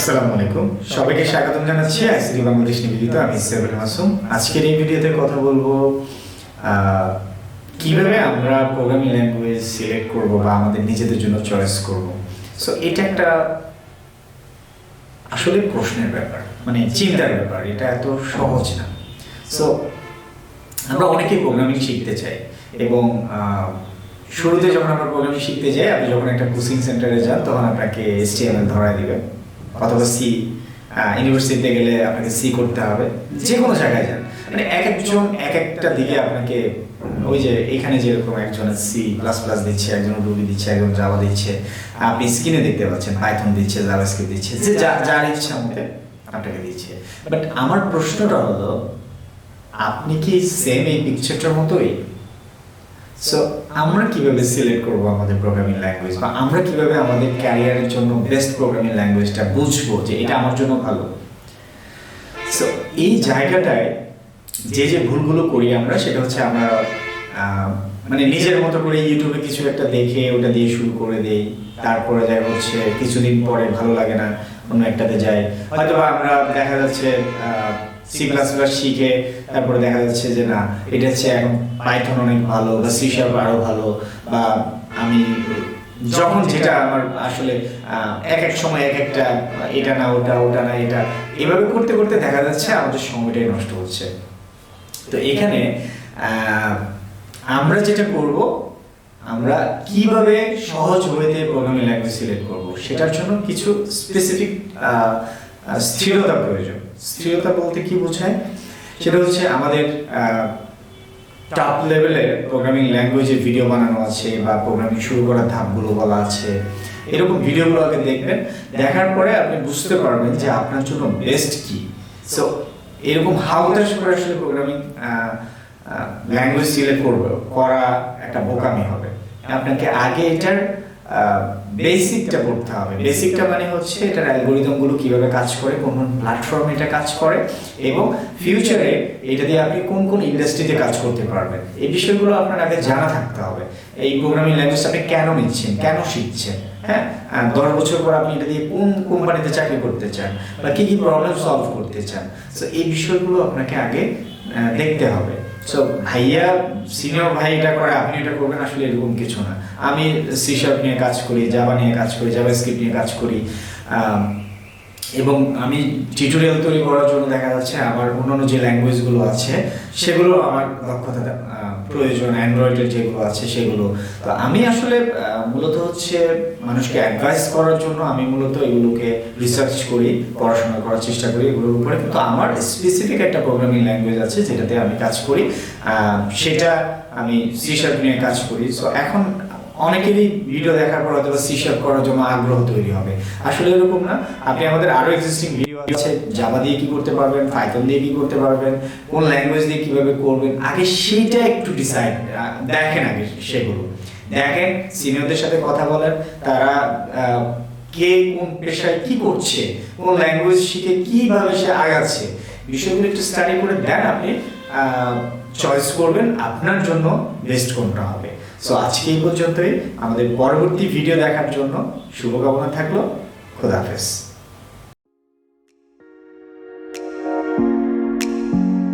আসসালামু আলাইকুম, সবাইকে স্বাগত জানাচ্ছি আইসিটি বাংলাদেশ নিবেদিত। আমি সেভেন মাসুম। আজকের এই ভিডিওতে কথা বলবো কিভাবে আমরা প্রোগ্রামিং ল্যাঙ্গুয়েজ সিলেক্ট করব বা আমাদের নিজেদের জন্য চয়েস করব। সো এটা একটা আসলে প্রশ্নের ব্যাপার, মানে চিন্তার ব্যাপার। এটা এত সহজ না। সো আমরা অনেকেই প্রোগ্রামিং শিখতে চাই এবং শুরুতে যখন আমরা প্রোগ্রামিং শিখতে যাই, আপনি যখন একটা কোচিং সেন্টারে যান তখন আপনাকে HTML ধরায় দিবে, অথবা সি, ইউনিভার্সিটিতে গেলে আপনাকে সি করতে হবে। যে কোনো জায়গায় যান, মানে এক একজন এক একটা দিকে আপনাকে, ওই যে এখানে যেরকম একজন সি প্লাস প্লাস দিচ্ছে, একজন রুবি দিচ্ছে, একজন জাভা দিচ্ছে, আপনি স্ক্রিনে দেখতে পাচ্ছেন পাইথন দিচ্ছে, জাভাস্ক্রিপ্ট দিচ্ছে, যে যার ইচ্ছা মতে আপনাকে দিচ্ছে। বাট আমার প্রশ্নটা হলো, আপনি কি সেম এই পিকচারটার মতোই? সো আমরা কিভাবে সিলেক্ট করব আমাদের প্রোগ্রামিং ল্যাঙ্গুয়েজ, বা আমরা কিভাবে আমাদের ক্যারিয়ারের জন্য বেস্ট প্রোগ্রামিং ল্যাঙ্গুয়েজটা বুঝবো যে এটা আমার জন্য ভালো? সো এই জায়গাটায় যে ভুলগুলো করি আমরা, সেটা হচ্ছে আমরা মানে নিজের মতো করে ইউটিউবে কিছু একটা দেখে ওটা দিয়ে শুরু করে দেই, তারপরে যাই হচ্ছে কিছুদিন পরে ভালো লাগে না, অন্য একটাতে যাই। হয়তো আমরা দেখা যাচ্ছে সি প্লাস প্লাস শিখে তারপরে দেখা যাচ্ছে যে না, এটা হচ্ছে এখন পাইথন অনেক ভালো, বা সি শার্প আরো ভালো, বা আমি যখন যেটা আমার আসলে এক এক সময় এক একটা, এটা না ওটা, ওটা না এটা, এভাবে করতে করতে দেখা যাচ্ছে আমাদের সময়টাই নষ্ট হচ্ছে। তো এখানে আমরা যেটা করব, আমরা কিভাবে সহজ ওয়েতে প্রোগ্রামিং ল্যাঙ্গুয়েজ সিলেক্ট করব, সেটার জন্য কিছু স্পেসিফিক স্থিরতা প্রয়োজন। স্থিরতা বলতে কি বোঝায়? সেটা হচ্ছে আমাদের টপ লেভেলের প্রোগ্রামিং ল্যাঙ্গুয়েজের ভিডিও বানানো আছে, বা প্রোগ্রামিং শুরু করার ধাপগুলো বলা আছে। এরকম ভিডিওগুলো আগে দেখবেন, দেখার পরে আপনি বুঝতে পারবেন যে আপনার জন্য বেস্ট কি। সো এরকম হাউতাস করে আসলে প্রোগ্রামিং ল্যাঙ্গুয়েজ সিলেক্ট করা একটা বোকামি হবে। আপনাকে আগে এটার বেসিকটা পড়তে হবে। বেসিকটা মানে হচ্ছে এটার অ্যালগরিদমগুলো কিভাবে কাজ করে, কোন কোন প্ল্যাটফর্মে এটা কাজ করে, এবং ফিউচারে এটা দিয়ে আপনি কোন কোন ইন্ডাস্ট্রিতে কাজ করতে পারবেন, এই বিষয়গুলো আপনার আগে জানা থাকতে হবে। এই প্রোগ্রামিং ল্যাঙ্গুয়েজ আপনি কেন নিচ্ছেন, কেন শিখছেন, হ্যাঁ, 10 বছর পর আপনি এটা দিয়ে কোন কোম্পানিতে চাকরি করতে চান, বা কি কি প্রবলেম সলভ করতে চান। সো এই বিষয়গুলো আপনাকে আগে দেখতে হবে। সো ভাইয়া, সিনিয়র ভাই এটা করে আপনি এটা করবেন, আসলে এরকম কিছু না। আমি সি শার্প নিয়ে কাজ করি, জাভা নিয়ে কাজ করি, জাভাস্ক্রিপ্ট নিয়ে কাজ করি, এবং আমি টিউটোরিয়াল তৈরি করার জন্য দেখা যাচ্ছে আমার অন্যান্য যে ল্যাঙ্গুয়েজগুলো আছে সেগুলো আমার দক্ষতা প্রয়োজন, অ্যান্ড্রয়েডের যেগুলো আছে সেগুলো। তো আমি আসলে মূলত হচ্ছে মানুষকে অ্যাডভাইস করার জন্য আমি মূলত এগুলোকে রিসার্চ করি, পড়াশোনা করার চেষ্টা করি এগুলোর উপরে। কিন্তু আমার স্পেসিফিক একটা প্রোগ্রামিং ল্যাঙ্গুয়েজ আছে যেটাতে আমি কাজ করি, সেটা আমি সি শার্প নিয়ে কাজ করি। সো এখন অনেকেরই ভিডিও দেখার পর হয়তো সি শার্প করার জন্য আগ্রহ তৈরি হবে। আসলে এরকম না। আপনি আমাদের আরো এক্সিস্টিং ভিডিও আছে, জাভা দিয়ে কি করতে পারবেন, পাইথন দিয়ে কি করতে পারবেন, কোন ল্যাঙ্গুয়েজ দিয়ে কিভাবে করবেন, আগে সেটা একটু ডিসাইড দেখেন, আগে সেগুলো দেখেন, সিনিয়রদের সাথে কথা বলেন, তারা কে কোন পেশায় কি করছে, কোন ল্যাঙ্গুয়েজ শিখে কিভাবে সে আগাচ্ছে, বিষয়গুলো একটু স্টাডি করে দেন, আপনি চয়েস করবেন আপনার জন্য বেস্ট কোনটা হবে। সো আজকে এই পর্যন্তই। আমাদের পরবর্তী ভিডিও দেখার জন্য শুভকামনা থাকলো। খোদা হাফেজ।